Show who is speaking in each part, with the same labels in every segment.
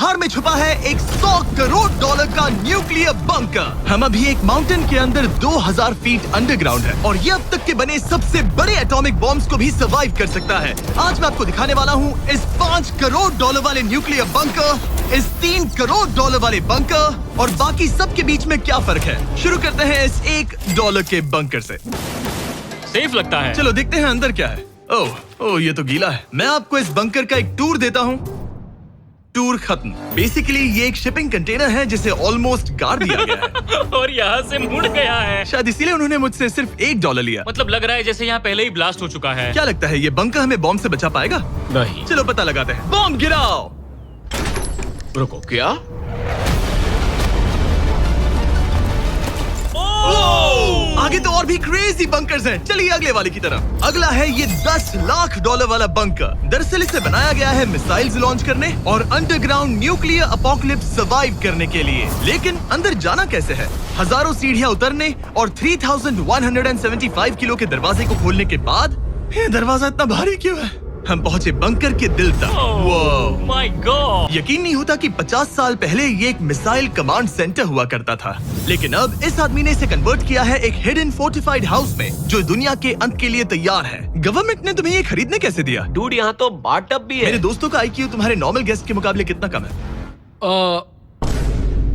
Speaker 1: पहाड़ में छुपा है एक $100 करोड़ का न्यूक्लियर बंकर। हम अभी एक माउंटेन के अंदर 2000 फीट अंडरग्राउंड है और ये अब तक के बने सबसे बड़े एटॉमिक बॉम्ब्स को भी सर्वाइव कर सकता है। आज मैं आपको दिखाने वाला हूँ इस $5 करोड़ वाले न्यूक्लियर बंकर, इस $3 करोड़ वाले बंकर और बाकी सब के बीच में क्या फर्क है। शुरू करते हैं इस $1 के बंकर से।
Speaker 2: सेफ लगता है।
Speaker 1: चलो देखते हैं अंदर क्या है। ओह ये तो गीला है। मैं आपको इस बंकर का एक टूर देता हूँ। टूर खत्म। बेसिकली ये एक शिपिंग कंटेनर है जिसे ऑलमोस्ट गाड़ दिया गया है
Speaker 2: और यहाँ से मुड़ गया है।
Speaker 1: शायद इसीलिए उन्होंने मुझसे सिर्फ $1 लिया।
Speaker 2: मतलब लग रहा है जैसे यहाँ पहले ही ब्लास्ट हो चुका है।
Speaker 1: क्या लगता है ये बंकर हमें बॉम्ब से बचा पाएगा?
Speaker 2: नहीं।
Speaker 1: चलो पता लगाते हैं। बॉम्ब गिराओ।
Speaker 2: रुको, क्या?
Speaker 1: आगे तो और भी क्रेजी बंकर्स हैं। चलिए अगले वाले की तरफ। अगला है ये $10 लाख वाला बंकर। दरअसल इसे बनाया गया है मिसाइल्स लॉन्च करने और अंडरग्राउंड न्यूक्लियर अपोकलिप्स सर्वाइव करने के लिए। लेकिन अंदर जाना कैसे है? हजारों सीढ़ियां उतरने और 3175 किलो के दरवाजे को खोलने के बाद ये दरवाजा इतना भारी क्यों है? हम पहुंचे बंकर के दिल तक।
Speaker 2: My God!
Speaker 1: यकीन नहीं होता कि 50 साल पहले ये एक मिसाइल कमांड सेंटर हुआ करता था, लेकिन अब इस आदमी ने इसे कन्वर्ट किया है एक हिडन फोर्टिफाइड हाउस में जो दुनिया के अंत के लिए तैयार है। गवर्नमेंट ने तुम्हें ये खरीदने कैसे दिया?
Speaker 3: डूड, यहाँ तो बाथटब भी है।
Speaker 1: मेरे दोस्तों का IQ तुम्हारे नॉर्मल गेस्ट के मुकाबले कितना कम है?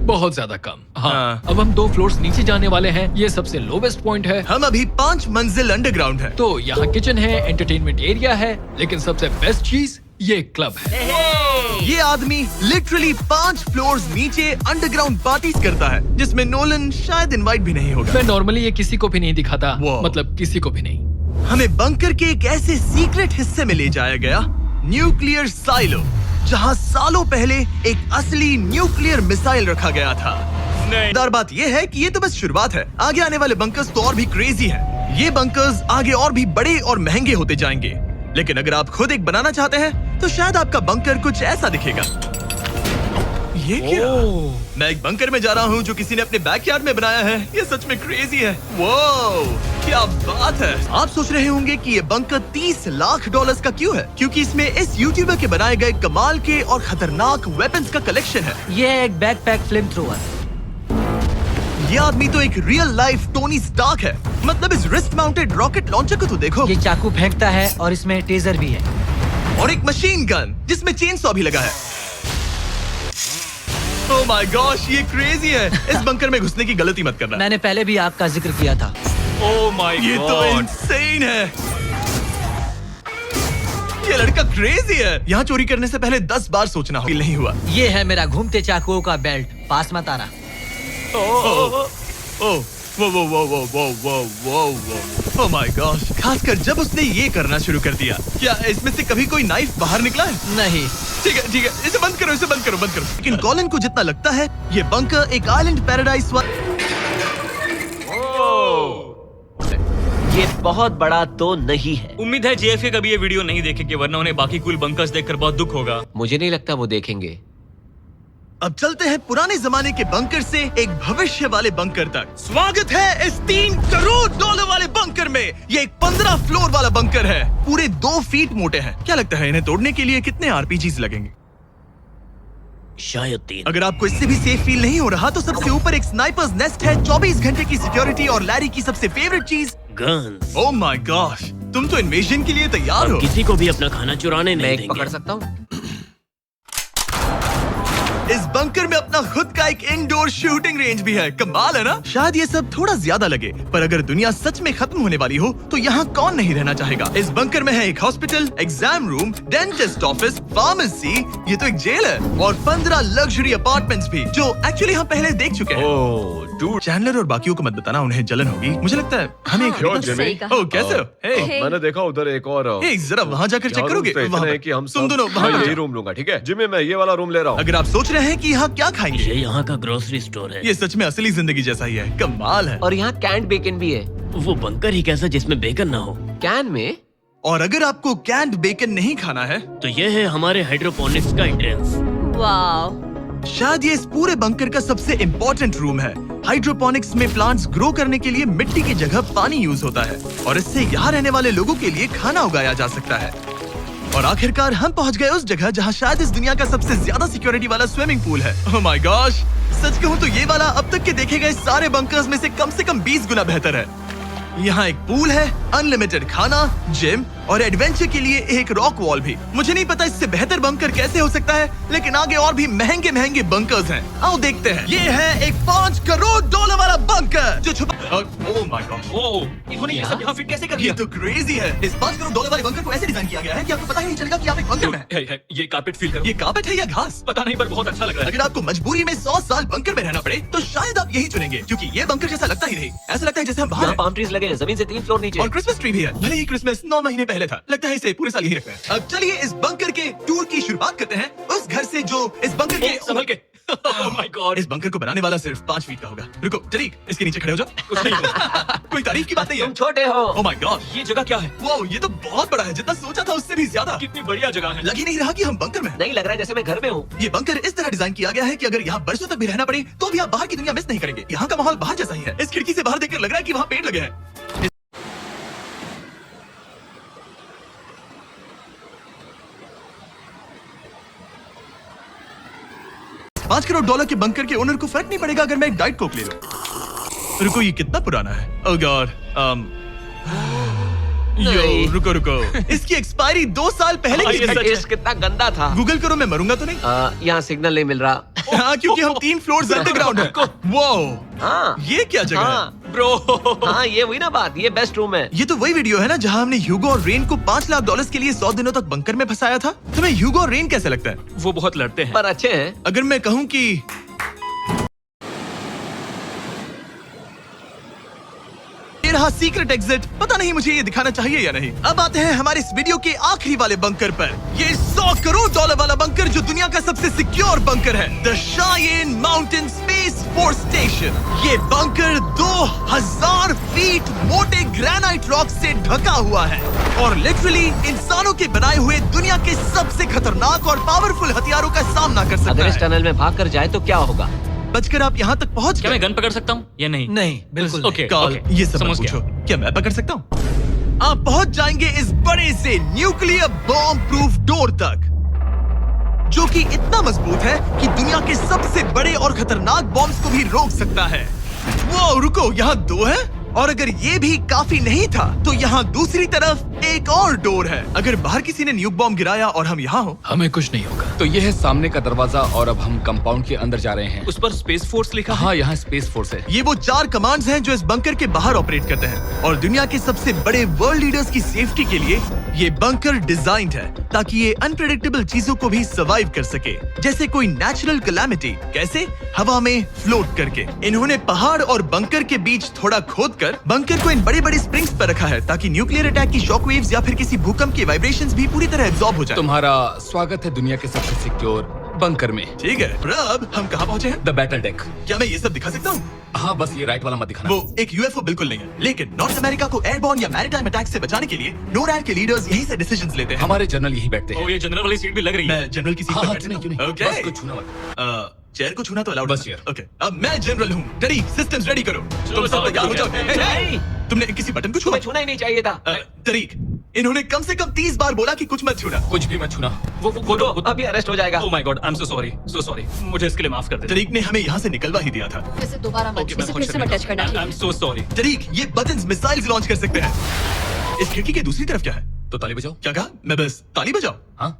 Speaker 4: बहुत ज्यादा कम।
Speaker 1: हाँ।
Speaker 4: अब हम 2 फ्लोर्स नीचे जाने वाले हैं। ये सबसे लोवेस्ट पॉइंट है।
Speaker 1: हम अभी 5 मंजिल अंडरग्राउंड है।
Speaker 4: तो यहाँ किचन है, एंटरटेनमेंट एरिया है, लेकिन सबसे बेस्ट चीज ये क्लब है।
Speaker 1: ये आदमी लिटरली 5 फ्लोर्स नीचे अंडरग्राउंड पार्टीज करता है जिसमें नोलन शायद इनवाइट भी नहीं होगा।
Speaker 4: मैं नॉर्मली ये किसी को भी नहीं दिखाता।
Speaker 1: Wow.
Speaker 4: मतलब किसी को भी नहीं।
Speaker 1: हमें बंकर के एक ऐसे सीक्रेट हिस्से में ले जाया गया, न्यूक्लियर साइलो, जहां सालों पहले एक असली न्यूक्लियर मिसाइल रखा गया था। मजेदार बात यह है कि ये तो बस शुरुआत है। आगे आने वाले बंकर्स तो और भी क्रेजी हैं। ये बंकर्स आगे और भी बड़े और महंगे होते जाएंगे। लेकिन अगर आप खुद एक बनाना चाहते हैं तो शायद आपका बंकर कुछ ऐसा दिखेगा। ये क्या? मैं एक बंकर में जा रहा हूँ जो किसी ने अपने बैकयार्ड में बनाया है। ये सच में क्रेजी है। वो क्या बात है। आप सोच रहे होंगे कि ये बंकर $30 लाख का क्यों है? क्योंकि इसमें इस यूट्यूबर के बनाए गए कमाल के और खतरनाक वेपन्स का कलेक्शन है।
Speaker 3: ये है एक बैकपैक फ्लेम थ्रोवर।
Speaker 1: ये आदमी तो एक रियल लाइफ टोनी स्टार्क है। मतलब इस रिस्ट माउंटेड रॉकेट लॉन्चर को तो देखो।
Speaker 3: ये चाकू फेंकता है और इसमें टेजर भी है।
Speaker 1: और एक मशीन गन जिसमें चेन सॉ भी लगा है। ओह माय गॉश, ये क्रेजी है। इस बंकर में घुसने की गलती मत करना।
Speaker 3: मैंने पहले भी आपका जिक्र किया था।
Speaker 2: Oh my God!
Speaker 1: ये तो इंसेन है। ये लड़का क्रेजी है। यहाँ चोरी करने से पहले 10 बार सोचना हो। नहीं हुआ।
Speaker 3: ये है मेरा घूमते चाकुओं का बेल्ट। पास मत आना।
Speaker 1: ओह माय गॉश, खासकर जब उसने ये करना शुरू कर दिया। क्या इसमें से कभी कोई नाइफ बाहर निकला है?
Speaker 3: नहीं।
Speaker 1: ठीक है, इसे बंद करो, बंद करो। लेकिन कॉलिन को जितना लगता है ये बंकर एक आइलैंड पैराडाइज
Speaker 3: ये बहुत बड़ा तो नहीं है।
Speaker 2: उम्मीद है JFK कभी ये वीडियो नहीं देखेंगे, वरना उन्हें बाकी कूल बंकर्स देखकर बहुत दुख होगा।
Speaker 3: मुझे नहीं लगता वो देखेंगे।
Speaker 1: अब चलते हैं पुराने जमाने के बंकर से एक भविष्य वाले बंकर तक। स्वागत है इस $3 करोड़ वाले बंकर में। ये एक 15 फ्लोर वाला बंकर है। पूरे 2 फीट मोटे हैं। क्या लगता है इन्हें तोड़ने के लिए कितने RPGs लगेंगे?
Speaker 3: शायद 3।
Speaker 1: अगर आपको इससे भी सेफ फील नहीं हो रहा तो सबसे ऊपर एक स्नाइपर्स नेस्ट है, 24 घंटे की सिक्योरिटी और लैरी की सबसे फेवरेट चीज
Speaker 5: गन्स।
Speaker 1: ओह माय गॉश, तुम तो इन्वेजन के लिए तैयार हो।
Speaker 5: किसी को भी अपना खाना चुराने
Speaker 3: मैं
Speaker 5: नहीं
Speaker 3: एक
Speaker 5: देंगे।
Speaker 3: पकड़ सकता हूँ।
Speaker 1: इस बंकर में अपना खुद का एक इंडोर शूटिंग रेंज भी है। कमाल है ना? शायद ये सब थोड़ा ज्यादा लगे, पर अगर दुनिया सच में खत्म होने वाली हो तो यहाँ कौन नहीं रहना चाहेगा। इस बंकर में है एक hospital, exam room, dentist office, pharmacy, ये तो एक जेल है, और 15 लग्जरी अपार्टमेंट्स भी जो एक्चुअली हम पहले देख चुके हैं।
Speaker 5: ओह डूड,
Speaker 1: चैंडलर और बाकियों को मत बताना, उन्हें जलन होगी। मुझे लगता है हमें एक
Speaker 5: क्यों जिमी?
Speaker 1: ओह कैसे हो? हे,
Speaker 5: मैंने देखा उधर एक और
Speaker 1: हे, जरा वहाँ जाकर चेक करोगे? वहाँ पर।
Speaker 5: कि हम
Speaker 1: तुम दोनों
Speaker 5: मैं
Speaker 1: वहाँ
Speaker 5: यही
Speaker 1: जाओ।
Speaker 5: रूम लूंगा, ठीक है? जिमी, मैं ये वाला रूम ले रहा हूँ।
Speaker 1: अगर आप सोच रहे हैं कि यहाँ क्या खाएंगे,
Speaker 5: ये यहाँ का ग्रोसरी स्टोर है।
Speaker 1: ये सच में असली जिंदगी जैसा ही है। कमाल है।
Speaker 3: और यहाँ कैंड बेकन भी है।
Speaker 5: वो बंकर ही कैसा जिसमें बेकन ना हो।
Speaker 3: कैन में?
Speaker 1: और अगर आपको कैंड बेकन नहीं खाना है
Speaker 5: तो ये है हमारे हाइड्रोपोनिक्स का एंट्रेंस।
Speaker 6: वाव,
Speaker 1: शायद ये इस पूरे बंकर का सबसे इम्पोर्टेंट रूम है। हाइड्रोपोनिक्स में प्लांट्स ग्रो करने के लिए मिट्टी की जगह पानी यूज होता है और इससे यहाँ रहने वाले लोगों के लिए खाना उगाया जा सकता है। और आखिरकार हम पहुंच गए उस जगह जहां शायद इस दुनिया का सबसे ज्यादा सिक्योरिटी वाला स्विमिंग पूल है। ओह माय गॉश, सच कहूं तो ये वाला अब तक के देखे गए सारे बंकर्स में से कम 20 गुना बेहतर है। यहाँ एक पूल है, अनलिमिटेड खाना, जिम और एडवेंचर के लिए एक रॉक वॉल भी। मुझे नहीं पता इससे बेहतर बंकर कैसे हो सकता है, लेकिन आगे और भी महंगे बंकर्स हैं। आओ देखते हैं। ये है एक $5 करोड़ वाला बंकर जो छुपा। ओह माय गॉड,
Speaker 2: ओह, इन्होंने ये सब यहाँ फिट कैसे कर
Speaker 1: ये
Speaker 2: दिया?
Speaker 1: तो क्रेजी है। इस $5 करोड़ वाले बंकर को ऐसे डिजाइन किया गया है कि आपको पता ही नहीं चलेगा कि आप एक बंकर में हैं।
Speaker 2: है, ये कारपेट फील करो।
Speaker 1: ये कार्पेट है या घास?
Speaker 2: पता नहीं पर बहुत अच्छा लग रहा है।
Speaker 1: अगर आपको मजबूरी में 100 साल बंकर में रहना पड़े तो शायद आप यही चुनेंगे, क्योंकि ये बंकर जैसा लगता ही नहीं। ऐसा लगता है जैसे हम बाहर
Speaker 3: यहाँ
Speaker 1: हैं।
Speaker 3: पाम ट्रीज लगे हैं, जमीन से 3 फ्लोर नीचे।
Speaker 1: और क्रिसमस ट्री भी है। भले ही क्रिसमस 9 महीने पहले था, लगता है इसे पूरे साल यही रखना है। अब चलिए इस बंकर के टूर की शुरुआत करते हैं उस घर से जो इस बंकर के
Speaker 2: संभल के। Oh my God.
Speaker 1: इस बंकर को बनाने वाला सिर्फ 5 फीट का होगा। रुको टरीक, इसके नीचे खड़े हो जाओ।
Speaker 2: कुछ नहीं होगा।
Speaker 1: कोई तारीफ की बात नहीं है।
Speaker 3: तुम छोटे हो।
Speaker 1: ओह माय गॉड,
Speaker 2: ये जगह क्या है?
Speaker 1: वाओ, ये तो बहुत बड़ा है, जितना सोचा था उससे भी ज्यादा।
Speaker 2: कितनी बढ़िया जगह है।
Speaker 1: लग ही नहीं रहा कि हम बंकर में हैं।
Speaker 3: नहीं लग रहा है जैसे मैं घर में हूँ।
Speaker 1: ये बंकर इस तरह डिजाइन किया गया है कि अगर यहाँ बरसों तक भी रहना पड़े तो भी आप बाहर की दुनिया मिस नहीं करेंगे। यहाँ का माहौल बाहर जैसा ही है। इस खिड़की से बाहर देखकर लग रहा है कि वहाँ पेड़ लगे हैं। $5 करोड़ के बंकर के ओनर को फर्क नहीं पड़ेगा अगर मैं एक डाइट कोक ले लूं। रुको, ये कितना पुराना है? ओह गॉड, यो
Speaker 3: नहीं।
Speaker 1: रुको, इसकी एक्सपायरी 2 साल पहले की
Speaker 2: ये
Speaker 1: थी।
Speaker 2: सच है।
Speaker 3: टेस्ट कितना गंदा था।
Speaker 1: गूगल करो, मैं मरूंगा तो नहीं?
Speaker 3: यहाँ सिग्नल नहीं मिल रहा।
Speaker 1: हाँ, क्योंकि हम 3 फ्लोर्स अंडरग्राउंड है। वो
Speaker 3: हाँ
Speaker 1: ये क्या जगह है?
Speaker 3: हाँ
Speaker 2: ब्रो,
Speaker 3: हाँ, ये हुई ना बात। ये बेस्ट रूम है।
Speaker 1: ये तो वही वीडियो है ना जहाँ हमने ह्यूगो और रेन को $5 लाख के लिए 100 दिनों तक बंकर में फंसाया था। तुम्हें ह्यूगो और रेन कैसे लगता है?
Speaker 2: वो बहुत लड़ते हैं।
Speaker 3: पर अच्छे हैं।
Speaker 1: अगर मैं कहूँ कि ये रहा सीक्रेट एग्जिट, पता नहीं मुझे ये दिखाना चाहिए या नहीं। अब आते हैं हमारे इस वीडियो के आखिरी वाले बंकर पर। ये $100 करोड़ वाला बंकर जो दुनिया का सबसे सिक्योर बंकर है, the Cheyenne mountain space force station. ये बंकर 2000 फीट मोटे ग्रेनाइट रॉक से ढका हुआ है और लिटरली इंसानों के बनाए हुए दुनिया के सबसे खतरनाक और पावरफुल हथियारों का सामना कर सकता
Speaker 3: अगर इस
Speaker 1: है।
Speaker 3: टनल में भाग कर जाए तो क्या होगा?
Speaker 1: बचकर आप यहाँ तक पहुँच
Speaker 2: क्या
Speaker 1: गए।
Speaker 2: मैं गन पकड़ सकता हूँ या नहीं?
Speaker 4: नहीं, बिल्कुल
Speaker 2: ओके,
Speaker 1: कॉल,
Speaker 2: ओके,
Speaker 1: ये सब मत
Speaker 2: समझ
Speaker 1: पूछो।
Speaker 2: गया।
Speaker 1: क्या मैं पकड़ सकता हूँ? आप पहुंच जाएंगे इस बड़े से न्यूक्लियर बॉम्ब प्रूफ डोर तक, जो कि इतना मजबूत है कि दुनिया के सबसे बड़े और खतरनाक बॉम्ब्स को भी रोक सकता है। वो रुको, यहाँ 2 है और अगर ये भी काफी नहीं था तो यहाँ दूसरी तरफ एक और डोर है। अगर बाहर किसी ने न्यूक बॉम्ब गिराया और हम यहाँ हो,
Speaker 4: हमें कुछ नहीं होगा।
Speaker 6: तो ये है सामने का दरवाजा और अब हम कंपाउंड के अंदर जा रहे हैं।
Speaker 2: उस पर स्पेस फोर्स लिखा है।
Speaker 6: हाँ, यहाँ स्पेस फोर्स है।
Speaker 1: ये वो 4 कमांड्स हैं जो इस बंकर के बाहर ऑपरेट करते हैं और दुनिया के सबसे बड़े वर्ल्ड लीडर्स की सेफ्टी के लिए ये बंकर डिजाइंड है ताकि ये अनप्रेडिक्टेबल चीजों को भी सर्वाइव कर सके, जैसे कोई नेचुरल कैलामिटी। कैसे? हवा में फ्लोट करके। इन्होंने पहाड़ और बंकर के बीच थोड़ा खोदकर बंकर को इन बड़े स्प्रिंग्स पर रखा है ताकि न्यूक्लियर अटैक की शॉक वेव्स या फिर किसी भूकंप के वाइब्रेशंस भी पूरी तरह एब्जॉर्ब हो जाए।
Speaker 6: तुम्हारा स्वागत है दुनिया के सबसे सिक्योर बंकर में।
Speaker 1: ठीक है, अब हम कहाँ पहुँचे हैं?
Speaker 6: The battle deck.
Speaker 1: क्या मैं ये सब दिखा सकता हूँ?
Speaker 6: हाँ, बस ये राइट वाला मत दिखाना।
Speaker 1: वो एक यूएफओ बिल्कुल नहीं है, लेकिन नॉर्थ अमेरिका को एयरबॉर्न या मैरीटाइम अटैक से बचाने के लिए नोरैड के लीडर्स यहीं से डिसीजंस लेते हैं।
Speaker 6: हमारे जनरल यही बैठते
Speaker 2: ओ,
Speaker 6: हैं।
Speaker 2: ये जनरल वाली सीट भी लग रही है।
Speaker 1: मैं जनरल की सीट
Speaker 6: हाँ,
Speaker 1: पर
Speaker 6: हाँ,
Speaker 1: बैठता
Speaker 6: क्यों
Speaker 1: हूँ।
Speaker 6: नहीं,
Speaker 1: ओके।
Speaker 6: बस कुछ छूना मत।
Speaker 1: चेयर को छूना तो अलाउड
Speaker 6: बस
Speaker 1: है।
Speaker 6: चेयर।
Speaker 1: ओके, अब मैं जनरल हूँ। रेडी, सिस्टम्स रेडी करो। तुम सब तैयार हो जाओ।
Speaker 3: नहीं।
Speaker 1: तुमने किसी बटन को छुआ?
Speaker 3: तुम्हें छूना ही नहीं चाहिए था।
Speaker 1: तरीक, इन्होंने कम से कम 30 बार बोला कि कुछ मत छूना।
Speaker 6: कुछ भी मत छूना।
Speaker 2: वो तो
Speaker 3: अभी अरेस्ट हो जाएगा।
Speaker 2: Oh my God, I am so sorry. मुझे इसके लिए माफ कर दे।
Speaker 1: तरीक ने हमें यहाँ से निकलवा ही दिया था।
Speaker 7: इसे दोबारा मत
Speaker 2: ओके, मैं
Speaker 7: इसे फिर से मत टच करना।
Speaker 2: I am so sorry.
Speaker 1: तरीक, ये बटन्स मिसाइल्स लॉन्च कर सकते हैं। इस खिड़की के दूसरी तरफ क्या है?
Speaker 6: तो ताली बजाओ।
Speaker 1: क्या कहा? मैं बस ताली बजाऊं?
Speaker 6: हाँ,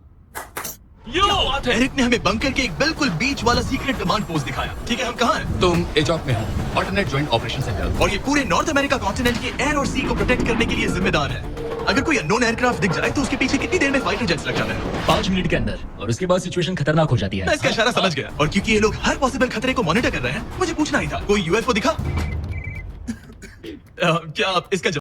Speaker 2: यो बात है।
Speaker 1: एरिक ने हमें बंकर के एक बिल्कुल बीच वाला सीक्रेट कमांड पोस्ट दिखाया। ठीक है, हम कहाँ हैं?
Speaker 6: तुम एजॉक में हो, ऑल्टरनेट ज्वाइंट ऑपरेशन सेंटर।
Speaker 1: और ये पूरे नॉर्थ अमेरिका कॉन्टिनेंट के एयर और सी को प्रोटेक्ट करने के लिए जिम्मेदार है। अगर कोई अननोन एयरक्राफ्ट दिख जाए तो उसके पीछे कितनी देर में फाइटर जेट्स लग जाते हैं?
Speaker 8: 5 मिनट के अंदर, और उसके बाद सिचुएशन खतरनाक हो जाती
Speaker 1: मैं
Speaker 8: है।
Speaker 1: इसका इशारा समझ गया और क्योंकि ये लोग हर पॉसिबल खतरे को मॉनिटर कर रहे हैं, मुझे पूछना ही था, कोई यूएफओ दिखा? क्या आप इसका